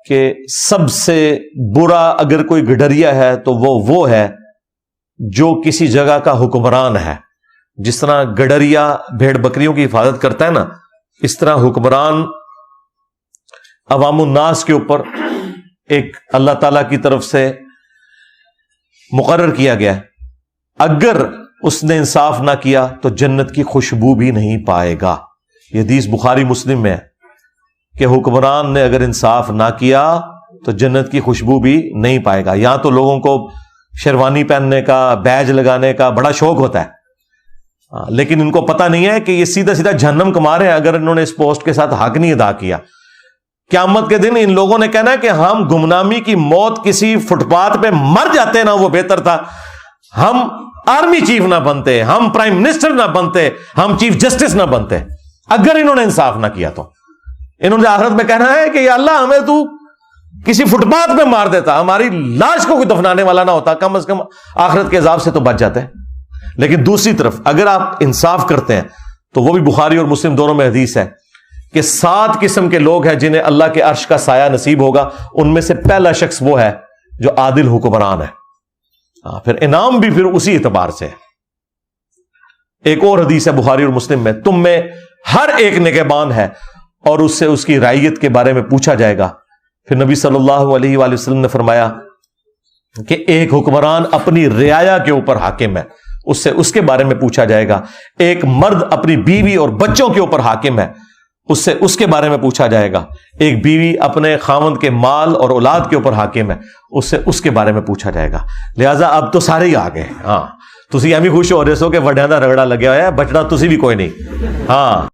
کہ سب سے برا اگر کوئی گڈریا ہے تو وہ ہے جو کسی جگہ کا حکمران ہے. جس طرح گڈریا بھیڑ بکریوں کی حفاظت کرتا ہے نا، اس طرح حکمران عوام الناس کے اوپر ایک اللہ تعالی کی طرف سے مقرر کیا گیا ہے. اگر اس نے انصاف نہ کیا تو جنت کی خوشبو بھی نہیں پائے گا. یہ حدیث بخاری مسلم میں ہے کہ حکمران نے اگر انصاف نہ کیا تو جنت کی خوشبو بھی نہیں پائے گا. یہاں تو لوگوں کو شیروانی پہننے کا، بیج لگانے کا بڑا شوق ہوتا ہے، لیکن ان کو پتہ نہیں ہے کہ یہ سیدھا سیدھا جہنم کما رہے ہیں اگر انہوں نے اس پوسٹ کے ساتھ حق نہیں ادا کیا. قیامت کے دن ان لوگوں نے کہنا ہے کہ ہم گمنامی کی موت کسی فٹ پاتھ پہ مر جاتے نا وہ بہتر تھا، ہم آرمی چیف نہ بنتے، ہم پرائم منسٹر نہ بنتے، ہم چیف جسٹس نہ بنتے. اگر انہوں نے انصاف نہ کیا تو انہوں نے آخرت میں کہنا ہے کہ یا اللہ ہمیں تو کسی فٹ پاتھ پہ مار دیتا، ہماری لاش کو کوئی دفنانے والا نہ ہوتا، کم از کم آخرت کے عذاب سے تو بچ جاتے ہیں. لیکن دوسری طرف اگر آپ انصاف کرتے ہیں تو وہ بھی بخاری اور مسلم دونوں میں حدیث ہے کہ 7 قسم کے لوگ ہیں جنہیں اللہ کے عرش کا سایہ نصیب ہوگا. ان میں سے پہلا شخص وہ ہے جو عادل حکمران ہے. پھر انعام بھی پھر اسی اعتبار سے ہے. ایک اور حدیث ہے بخاری اور مسلم میں، تم میں ہر ایک نگہبان ہے اور اس سے اس کی رعیت کے بارے میں پوچھا جائے گا. پھر نبی صلی اللہ علیہ وآلہ وسلم نے فرمایا کہ ایک حکمران اپنی رعایا کے اوپر حاکم ہے، اس سے اس کے بارے میں پوچھا جائے گا. ایک مرد اپنی بیوی اور بچوں کے اوپر حاکم ہے، اس سے اس کے بارے میں پوچھا جائے گا. ایک بیوی اپنے خاوند کے مال اور اولاد کے اوپر حاکم ہے، اس سے اس کے بارے میں پوچھا جائے گا. لہٰذا اب تو سارے ہی آ گئے. ہاں تسی ایویں خوش ہو رہے سو کہ وڈیاں دا رگڑا لگیا ہوا ہے، بچنا تسی بھی کوئی نہیں. ہاں